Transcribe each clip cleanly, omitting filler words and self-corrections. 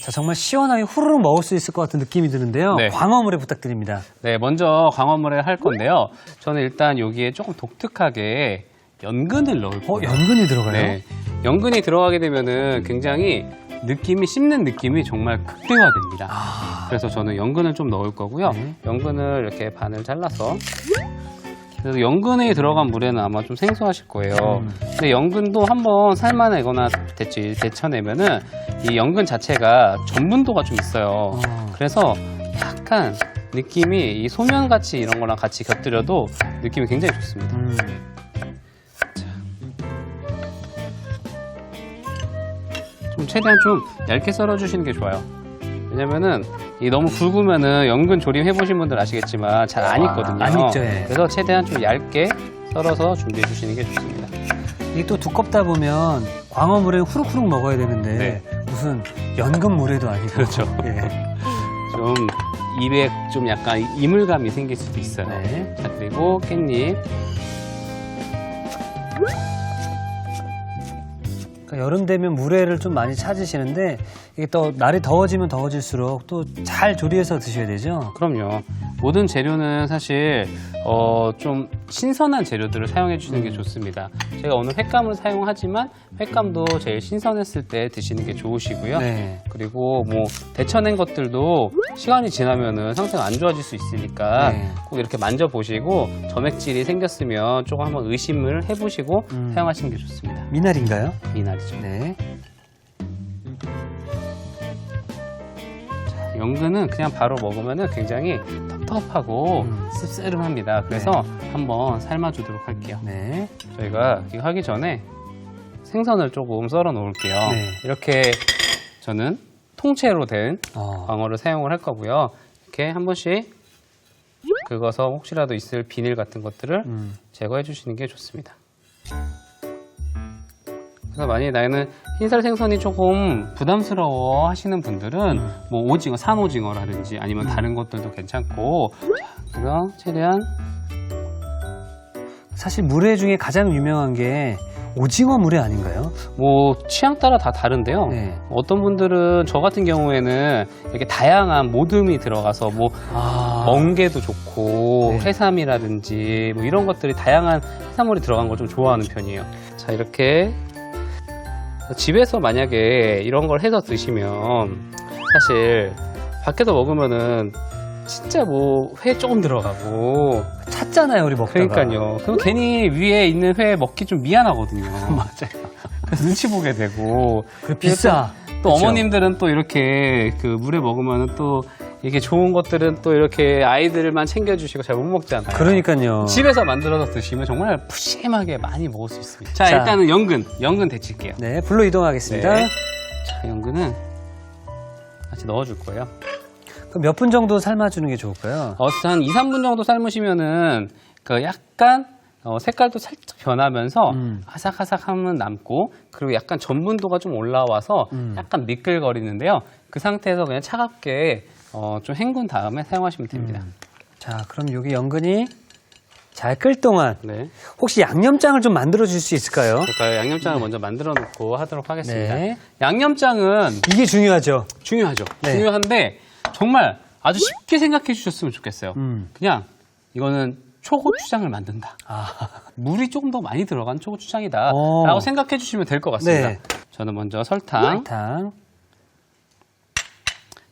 자, 정말 시원하게 후루룩 먹을 수 있을 것 같은 느낌이 드는데요. 네. 광어물에 부탁드립니다. 네, 먼저 광어물에 할 건데요. 저는 일단 여기에 조금 독특하게 연근을 넣을 거예요. 연근이 들어가요? 네, 연근이 들어가게 되면은 굉장히 느낌이 씹는 느낌이 정말 극대화됩니다. 그래서 저는 연근을 좀 넣을 거고요. 네. 연근을 이렇게 반을 잘라서. 그래서 연근이 들어간 물에는 아마 좀 생소하실 거예요. 근데 연근도 한번 삶아내거나 데쳐내면은 이 연근 자체가 전분도가 좀 있어요. 그래서 약간 느낌이 이 소면같이 이런 거랑 같이 곁들여도 느낌이 굉장히 좋습니다. 좀 최대한 좀 얇게 썰어주시는 게 좋아요. 왜냐면은 이 너무 굵으면은 연근 조림 해보신 분들 아시겠지만 잘 안 익거든요. 안 익죠, 예. 그래서 최대한 좀 얇게 썰어서 준비해 주시는 게 좋습니다. 이게 또 두껍다 보면 광어물에 후룩후룩 먹어야 되는데 네. 무슨 연근물에도 아니고. 그렇죠. 예. 좀 입에 좀 약간 이물감이 생길 수도 있어요. 네. 자, 그리고 깻잎. 그러니까 여름 되면 물회를 좀 많이 찾으시는데 이게 또 날이 더워지면 더워질수록 또 잘 조리해서 드셔야 되죠. 그럼요. 모든 재료는 사실 좀 신선한 재료들을 사용해 주시는 게 좋습니다. 제가 오늘 횟감을 사용하지만 횟감도 제일 신선했을 때 드시는 게 좋으시고요. 네. 그리고 뭐 데쳐낸 것들도 시간이 지나면은 상태가 안 좋아질 수 있으니까 네. 꼭 이렇게 만져보시고 점액질이 생겼으면 조금 한번 의심을 해보시고 사용하시는 게 좋습니다. 미나리인가요? 미나리죠. 네. 연근은 그냥 바로 먹으면 굉장히 텁텁하고 씁쓸합니다. 그래서 한번 삶아주도록 할게요. 네. 저희가 이거 하기 전에 생선을 조금 썰어 놓을게요. 네. 이렇게 저는 통째로 된 어. 광어를 사용을 할 거고요. 이렇게 한 번씩 긁어서 혹시라도 있을 비닐 같은 것들을 제거해 주시는 게 좋습니다. 그래서 만약에 나는 흰살 생선이 조금 부담스러워 하시는 분들은 뭐 오징어, 산오징어라든지 아니면 다른 것들도 괜찮고, 자, 그래서 최대한 사실 물회 중에 가장 유명한 게 오징어 물회 아닌가요? 뭐 취향 따라 다 다른데요. 네. 어떤 분들은 저 같은 경우에는 이렇게 다양한 모듬이 들어가서 뭐 멍게도 좋고 네. 해삼이라든지 뭐 이런 것들이 다양한 해산물이 들어간 걸 좀 좋아하는 편이에요. 자, 이렇게 집에서 만약에 이런 걸 해서 드시면 사실 밖에서 먹으면은 진짜 뭐 회 조금 들어가고 찾잖아요, 우리 먹다가. 그러니까요. 그럼 괜히 위에 있는 회 먹기 좀 미안하거든요. 맞아요. 그래서 눈치 보게 되고. 그리고 비싸. 또 그쵸? 어머님들은 또 이렇게 그 물에 먹으면 또 이게 좋은 것들은 또 이렇게 아이들만 챙겨주시고 잘 못 먹잖아요. 그러니까요. 집에서 만들어서 드시면 정말 푸짐하게 많이 먹을 수 있습니다. 자, 자. 일단은 연근 데칠게요. 네, 불로 이동하겠습니다. 네. 자, 연근은 같이 넣어줄 거예요. 그럼 몇 분 정도 삶아주는 게 좋을까요? 한 2, 3분 정도 삶으시면은 그 약간 색깔도 살짝 변하면서 아삭아삭함은 남고, 그리고 약간 전분도가 좀 올라와서 약간 미끌거리는데요. 그 상태에서 그냥 차갑게 좀 헹군 다음에 사용하시면 됩니다. 자, 그럼 여기 연근이 잘 끓 동안 네. 혹시 양념장을 좀 만들어 줄 수 있을까요? 제가 양념장을 먼저 만들어 놓고 하도록 하겠습니다. 네. 양념장은 이게 중요하죠. 중요하죠. 네. 중요한데 정말 아주 쉽게 생각해 주셨으면 좋겠어요. 그냥 이거는 초고추장을 만든다. 물이 조금 더 많이 들어간 초고추장이다 라고 생각해 주시면 될 것 같습니다. 네. 저는 먼저 설탕, 설탕.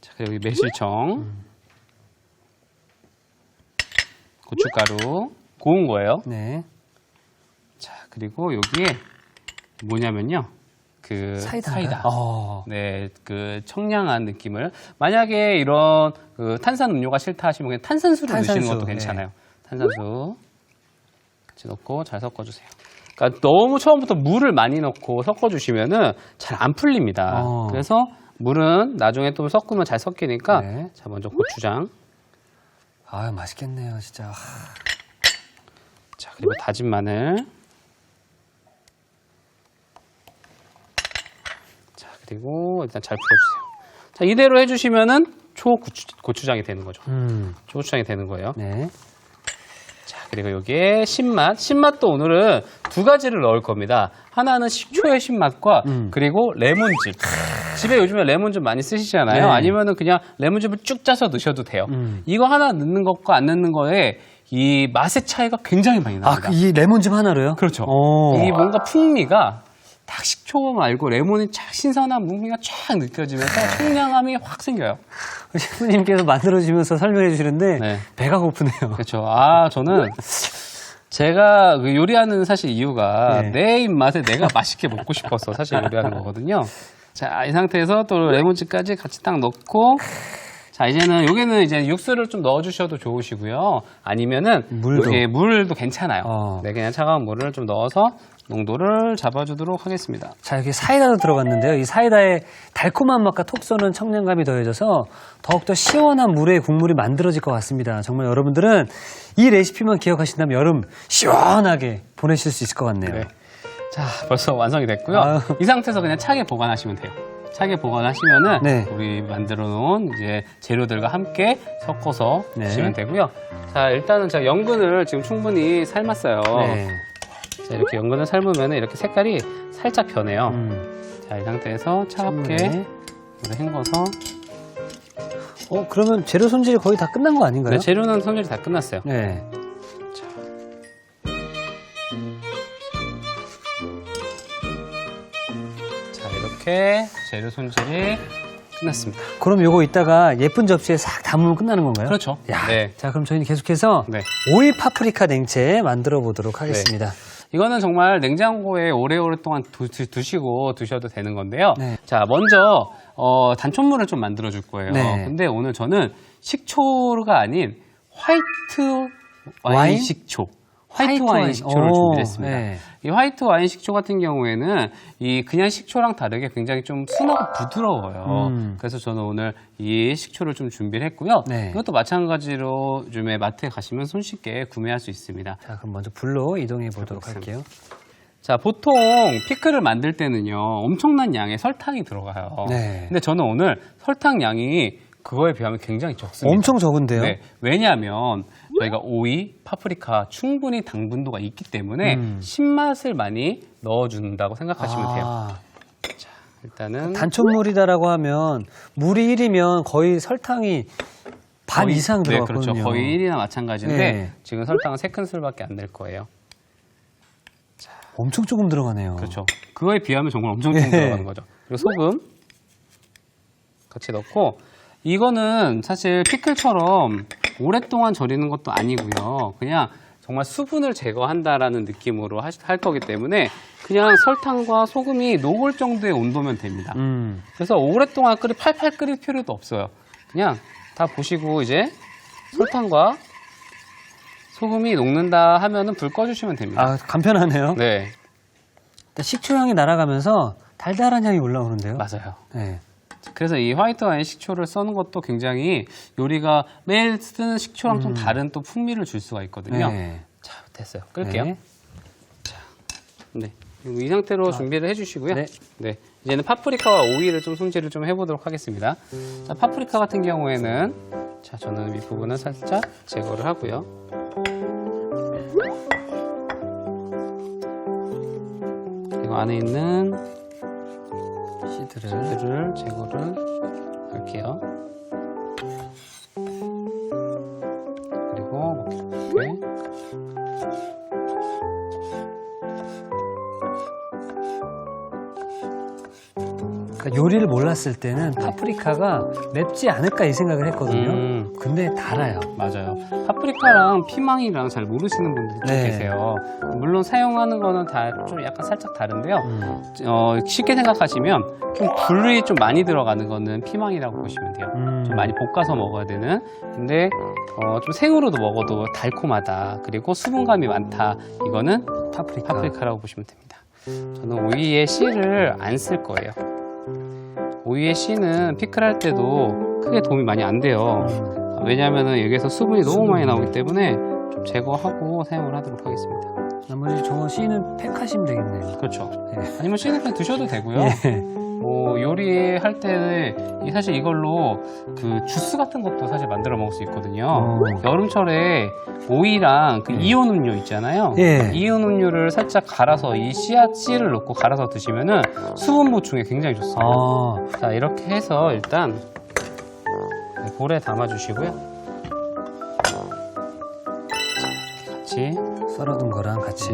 자, 그리고 여기 매실청, 고춧가루, 고운 거예요. 네. 자, 그리고 여기에 뭐냐면요. 그 사이다. 네, 그 청량한 느낌을. 만약에 이런 그 탄산 음료가 싫다 하시면 그냥 탄산수를 넣으시는 것도 괜찮아요. 네. 탄산수 같이 넣고 잘 섞어주세요. 그러니까 너무 처음부터 물을 많이 넣고 섞어주시면은 잘 안 풀립니다. 그래서 물은 나중에 또 섞으면 잘 섞이니까. 네. 자, 먼저 고추장. 아, 맛있겠네요, 진짜. 자, 그리고 다진 마늘. 자, 그리고 일단 잘 풀어주세요. 자, 이대로 해주시면은 초고추장이 되는 거죠. 초고추장이 되는 거예요. 네. 자, 그리고 여기에 신맛. 신맛도 오늘은 두 가지를 넣을 겁니다. 하나는 식초의 신맛과 그리고 레몬즙. 집에 요즘에 레몬즙 많이 쓰시잖아요. 네. 아니면은 그냥 레몬즙을 쭉 짜서 넣으셔도 돼요. 이거 하나 넣는 것과 안 넣는 거에 이 맛의 차이가 굉장히 많이 납니다. 이 레몬즙 하나로요? 그렇죠. 오. 이 뭔가 풍미가 딱 식초 말고 레몬이 쫙 신선한 풍미가 쫙 느껴지면서 청량함이 확 생겨요. 셰프님께서 만들어주면서 설명해 주시는데 네. 배가 고프네요. 그렇죠. 저는 제가 그 요리하는 사실 이유가 네. 내 입맛에 내가 맛있게 먹고 싶어서 사실 요리하는 거거든요. 자, 이 상태에서 또 레몬즙까지 같이 딱 넣고 자, 여기는 이제 육수를 좀 넣어주셔도 좋으시고요. 아니면은 물도. 예, 물도 괜찮아요. 네, 어. 그냥 차가운 물을 좀 넣어서 농도를 잡아주도록 하겠습니다. 자, 여기 사이다도 들어갔는데요. 이 사이다의 달콤한 맛과 톡 쏘는 청량감이 더해져서 더욱더 시원한 물의 국물이 만들어질 것 같습니다. 정말 여러분들은 이 레시피만 기억하신다면 여름 시원하게 보내실 수 있을 것 같네요. 네. 자, 벌써 완성이 됐고요. 아유. 이 상태에서 그냥 차게 보관하시면 돼요. 차게 보관하시면은 네. 우리 만들어 놓은 이제 재료들과 함께 섞어서 네. 드시면 되고요. 자, 일단은 제가 연근을 지금 충분히 삶았어요. 네. 자, 이렇게 연근을 삶으면 이렇게 색깔이 살짝 변해요. 자, 이 상태에서 차갑게 네. 물을 헹궈서 그러면 재료 손질이 거의 다 끝난 거 아닌가요? 네, 재료는 손질이 다 끝났어요. 네. 자, 이렇게 재료 손질이 끝났습니다. 그럼 요거 이따가 예쁜 접시에 싹 담으면 끝나는 건가요? 그렇죠. 야, 네. 자, 그럼 저희는 계속해서 네. 오일 파프리카 냉채 만들어 보도록 하겠습니다. 이거는 정말 냉장고에 오래오랫동안 두시고 드셔도 되는 건데요. 네. 자, 먼저 단촛물을 좀 만들어 줄 거예요. 네. 근데 오늘 저는 식초가 아닌 화이트 와인 와인? 식초. 화이트 와인 식초를 오, 준비했습니다. 네. 이 화이트 와인 식초 같은 경우에는 이 그냥 식초랑 다르게 굉장히 좀 순하고 부드러워요. 그래서 저는 오늘 이 식초를 좀 준비를 했고요. 네. 이것도 마찬가지로 요즘에 마트에 가시면 손쉽게 구매할 수 있습니다. 자, 그럼 먼저 불로 이동해 보도록 할게요. 자, 보통 피클을 만들 때는요, 엄청난 양의 설탕이 들어가요. 네. 근데 저는 오늘 설탕 양이 그거에 비하면 굉장히 적습니다. 엄청 적은데요? 네. 왜냐하면 저희가 오이, 파프리카 충분히 당분도가 있기 때문에 신맛을 많이 넣어준다고 생각하시면 돼요. 자, 일단은 단촛물이다라고 하면 물이 1이면 거의 설탕이 반 거의- 이상 네, 들어갔거든요. 그렇죠. 거의 1이나 마찬가지인데 네. 지금 설탕은 3큰술밖에 안 될 거예요. 엄청 조금 들어가네요. 그렇죠. 그거에 비하면 정말 엄청 조금 네. 들어가는 거죠. 그리고 소금 같이 넣고 이거는 사실 피클처럼 오랫동안 절이는 것도 아니고요. 그냥 정말 수분을 제거한다라는 느낌으로 할 거기 때문에 그냥 설탕과 소금이 녹을 정도의 온도면 됩니다. 그래서 오랫동안 팔팔 끓일 필요도 없어요. 그냥 다 보시고 이제 설탕과 소금이 녹는다 하면은 불 꺼주시면 됩니다. 아, 간편하네요. 네, 일단 식초 향이 날아가면서 달달한 향이 올라오는데요. 맞아요. 네. 그래서 이 화이트 와인 식초를 써는 것도 굉장히 요리가 매일 쓰는 식초랑 좀 다른 또 풍미를 줄 수가 있거든요. 네. 자, 됐어요. 끌게요. 네. 네. 그리고 이 상태로 준비를 해주시고요. 네. 네. 이제는 파프리카와 오이를 좀 손질을 좀 해보도록 하겠습니다. 자, 파프리카 같은 경우에는 자, 저는 윗부분을 살짝 제거를 하고요. 그리고 안에 있는 씨들을 제거를 할게요. 그리고 이렇게 그러니까 요리를 몰랐을 때는 파프리카가 맵지 않을까 이 생각을 했거든요. 근데 달아요. 맞아요. 파프리카랑 피망이랑 잘 모르시는 분들도 좀 네. 계세요. 물론 사용하는 거는 다 좀 약간 살짝 다른데요. 쉽게 생각하시면 좀 불이 좀 많이 들어가는 거는 피망이라고 보시면 돼요. 좀 많이 볶아서 먹어야 되는. 근데 좀 생으로도 먹어도 달콤하다. 그리고 수분감이 많다. 이거는 파프리카라고 보시면 됩니다. 저는 오이의 씨를 안 쓸 거예요. 오이의 씨는 피클 할 때도 크게 도움이 많이 안 돼요. 왜냐하면 여기에서 수분이 너무 많이 나오기 때문에 좀 제거하고 사용을 하도록 하겠습니다. 나머지 저 씨는 팩하시면 되겠네요. 그렇죠. 네. 아니면 씨는 그냥 드셔도 되고요. 예. 요리할 때는 사실 이걸로 그 주스 같은 것도 사실 만들어 먹을 수 있거든요. 여름철에 오이랑 그 이온 음료 있잖아요. 예. 이온 음료를 살짝 갈아서 이 씨를 넣고 갈아서 드시면은 수분 보충에 굉장히 좋습니다. 자, 이렇게 해서 일단 볼에 담아주시고요. 같이 썰어둔 거랑 같이.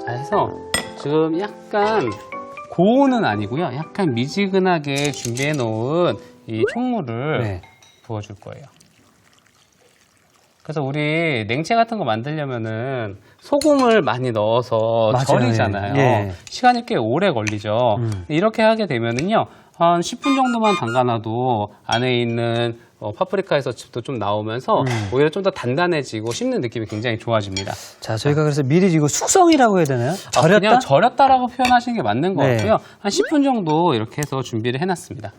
자, 해서 지금 약간 고온은 아니고요. 약간 미지근하게 준비해 놓은 이 총무를 네. 부어줄 거예요. 그래서 우리 냉채 같은 거 만들려면은 소금을 많이 넣어서 맞아요. 절이잖아요. 예. 시간이 꽤 오래 걸리죠. 이렇게 하게 되면은요, 한 10분 정도만 담가놔도 안에 있는 파프리카에서 즙도 좀 나오면서 오히려 좀 더 단단해지고 씹는 느낌이 굉장히 좋아집니다. 자, 저희가 그래서 미리 이거 숙성이라고 해야 되나요? 절였다? 그냥 절였다라고 표현하시는 게 맞는 것 네. 같고요. 한 10분 정도 이렇게 해서 준비를 해놨습니다.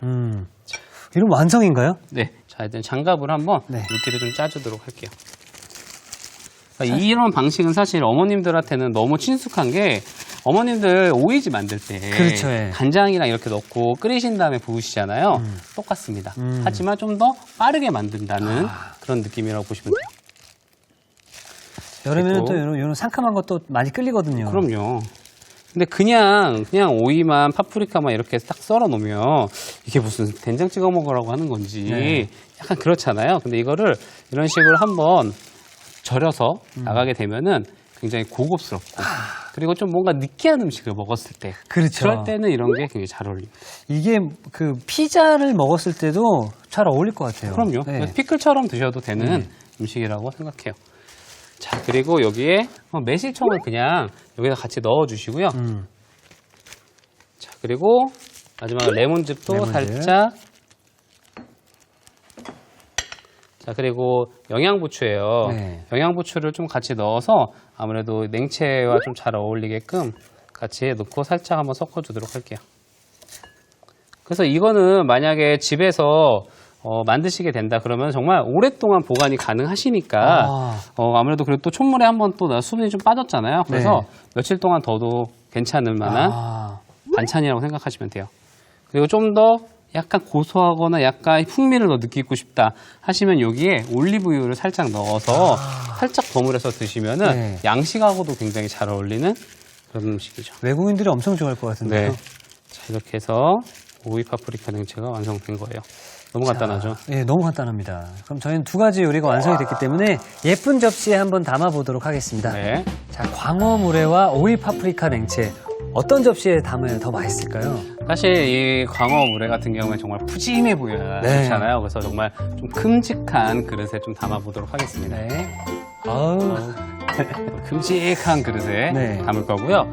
이런 완성인가요? 네, 자 일단 장갑을 한번 네. 물기를 좀 짜주도록 할게요. 그러니까 이런 방식은 사실 어머님들한테는 너무 친숙한 게 어머님들 오이지 만들 때 그렇죠, 예. 간장이랑 이렇게 넣고 끓이신 다음에 부으시잖아요. 똑같습니다. 하지만 좀 더 빠르게 만든다는 그런 느낌이라고 보시면 돼요. 여름에는 그리고- 또 이런 상큼한 것도 많이 끌리거든요. 그럼요. 근데 그냥 오이만 파프리카만 이렇게 딱 썰어 놓으면 이게 무슨 된장 찍어 먹으라고 하는 건지 네. 약간 그렇잖아요. 근데 이거를 이런 식으로 한번 절여서 나가게 되면은 굉장히 고급스럽고 그리고 좀 뭔가 느끼한 음식을 먹었을 때 그렇죠. 그럴 때는 이런 게 굉장히 잘 어울립니다. 이게 그 피자를 먹었을 때도 잘 어울릴 것 같아요. 그럼요. 네. 피클처럼 드셔도 되는 음식이라고 생각해요. 자, 그리고 여기에 매실청을 그냥 여기다 같이 넣어주시고요. 자, 그리고 마지막으로 레몬즙도 레몬즙. 살짝. 자, 그리고 영양부추예요. 네. 영양부추를 좀 같이 넣어서 아무래도 냉채와 좀 잘 어울리게끔 같이 넣고 살짝 한번 섞어주도록 할게요. 그래서 이거는 만약에 집에서 만드시게 된다 그러면 정말 오랫동안 보관이 가능하시니까 아무래도 그리고 또 촛물에 한번 또 수분이 좀 빠졌잖아요. 그래서 네. 며칠 동안 둬도 괜찮을 만한 반찬이라고 생각하시면 돼요. 그리고 좀 더 약간 고소하거나 약간 풍미를 더 느끼고 싶다 하시면 여기에 올리브유를 살짝 넣어서 살짝 버무려서 드시면은 네. 양식하고도 굉장히 잘 어울리는 그런 음식이죠. 외국인들이 엄청 좋아할 것 같은데요. 네. 자, 이렇게 해서 오이 파프리카 냉채가 완성된 거예요. 너무 간단하죠? 예, 너무 간단합니다. 그럼 저희는 두 가지 요리가 완성이 됐기 때문에 예쁜 접시에 한번 담아 보도록 하겠습니다. 네. 자, 광어 물회와 오이 파프리카 냉채 어떤 접시에 담으면 더 맛있을까요? 사실 이 광어 물회 같은 경우에 정말 푸짐해 보여야 네. 좋잖아요. 그래서 정말 좀 큼직한 그릇에 좀 담아보도록 하겠습니다. 네. 아우. 큼직한 그릇에 네. 담을 거고요.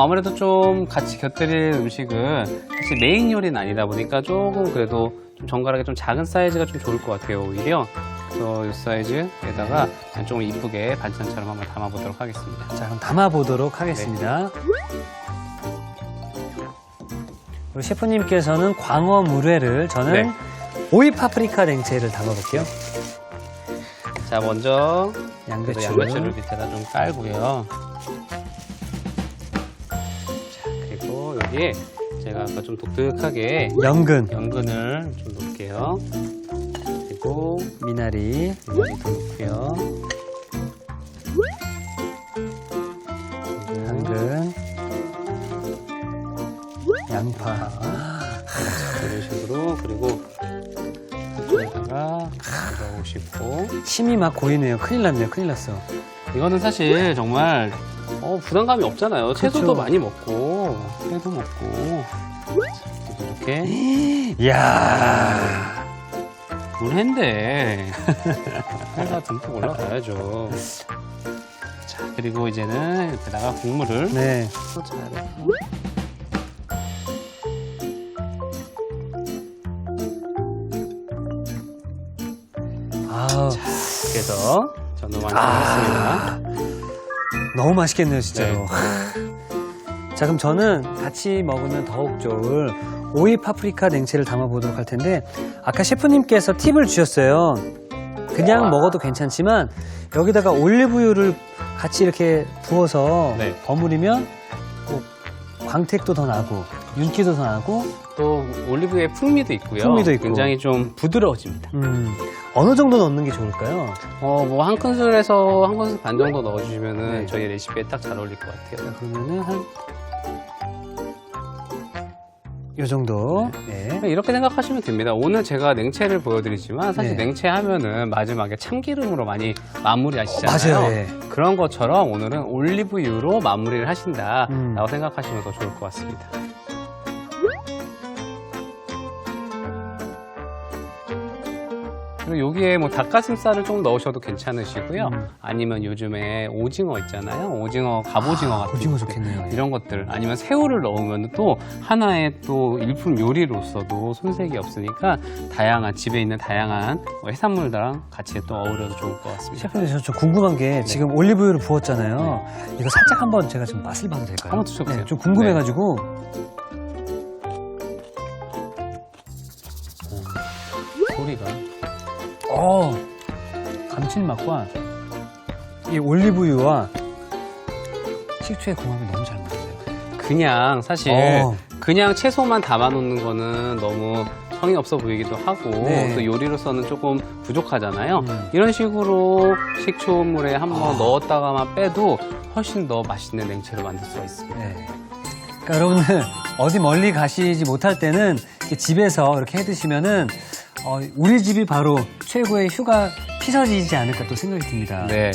아무래도 좀 같이 곁들일 음식은 사실 메인 요리는 아니다 보니까 조금 그래도 좀 정갈하게 좀 작은 사이즈가 좀 좋을 것 같아요, 오히려. 그래서 이 사이즈에다가 좀 이쁘게 반찬처럼 한번 담아보도록 하겠습니다. 자, 그럼 담아 보도록 하겠습니다. 그리고 셰프님께서는 광어 물회를, 저는 네. 오이 파프리카 냉채를 담아 볼게요. 자, 먼저 양배추. 양배추를 밑에다 좀 깔고요. 자, 그리고 여기에 제가 아까 좀 독특하게 연근, 연근을 좀 넣을게요. 그리고 미나리, 미나리도 넣고요. 당근, 양파. 이런 식으로 그리고 한쪽에다가 넣으시고 침이 막 고이네요. 큰일 났네요. 큰일 났어. 이거는 사실 정말 부담감이 없잖아요. 채소도 그쵸. 많이 먹고 회도 먹고 이렇게 이야. 물회인데 회가 듬뿍 올라가야죠. 자, 그리고 이제는 여기다가 국물을 네. 또 잘해. 아우. 이렇게 해서 저는 완성했습니다. 너무 맛있겠네요, 진짜로. 네. 자, 그럼 저는 같이 먹으면 더욱 좋을 오이 파프리카 냉채를 담아보도록 할 텐데, 아까 셰프님께서 팁을 주셨어요. 그냥 먹어도 괜찮지만, 여기다가 올리브유를 같이 이렇게 부어서 네. 버무리면 뭐 광택도 더 나고 윤기도 더 나고 또 올리브유의 풍미도 있고요. 풍미도 있고. 굉장히 좀 부드러워집니다. 어느 정도 넣는 게 좋을까요? 뭐 한 큰술에서 한 큰술 반 정도 넣어주시면은 네. 저희 레시피에 딱 잘 어울릴 것 같아요. 그러면은 한 요 정도. 네. 이렇게 생각하시면 됩니다. 오늘 제가 냉채를 보여드리지만 사실 네. 냉채 하면은 마지막에 참기름으로 많이 마무리하시잖아요. 맞아요. 예. 그런 것처럼 오늘은 올리브유로 마무리를 하신다라고 음. 생각하시면 더 좋을 것 같습니다. 그리고 여기에 뭐 닭가슴살을 좀 넣으셔도 괜찮으시고요. 아니면 요즘에 오징어 있잖아요. 오징어, 갑오징어 같은 오징어 것들. 좋겠네요. 예. 이런 것들 아니면 새우를 넣으면 또 하나의 또 일품 요리로서도 손색이 없으니까 다양한 집에 있는 다양한 해산물들랑 같이 또 어우려도 좋을 것 같습니다. 셰프님, 저 궁금한 게 지금 올리브유를 부었잖아요. 이거 살짝 한번 제가 좀 맛을 봐도 될까요? 한번 드셔보세요. 네, 좀 궁금해가지고. 소리가 감칠맛과 이 올리브유와 식초의 궁합이 너무 잘 맞아요. 그냥 사실 그냥 채소만 담아놓는 거는 너무 성의 없어 보이기도 하고 네. 또 요리로서는 조금 부족하잖아요. 이런 식으로 식초물에 한번 넣었다가만 빼도 훨씬 더 맛있는 냉채를 만들 수가 있습니다. 네. 그러니까 여러분들 어디 멀리 가시지 못할 때는 이렇게 집에서 이렇게 해 드시면은 우리 집이 바로 최고의 휴가 피서지이지 않을까 또 생각이 듭니다. 네.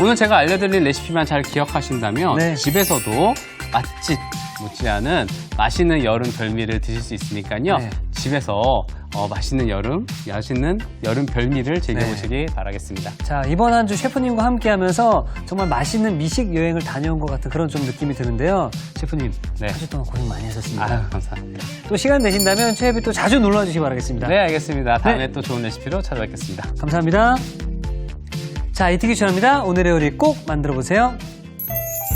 오늘 제가 알려드린 레시피만 잘 기억하신다면 네. 집에서도 맛집 못지않은 맛있는 여름 별미를 드실 수 있으니까요. 네. 집에서 맛있는 여름 별미를 즐겨보시기 바라겠습니다. 자, 이번 한 주 셰프님과 함께 하면서 정말 맛있는 미식 여행을 다녀온 것 같은 그런 좀 느낌이 드는데요. 셰프님, 네. 한 주 동안 고생 많이 하셨습니다. 감사합니다. 또 시간 되신다면 최애비 또 자주 놀러 주시기 바라겠습니다. 네, 알겠습니다. 다음에 네. 또 좋은 레시피로 찾아뵙겠습니다. 감사합니다. 자, 이특기 추천합니다. 오늘의 요리 꼭 만들어 보세요.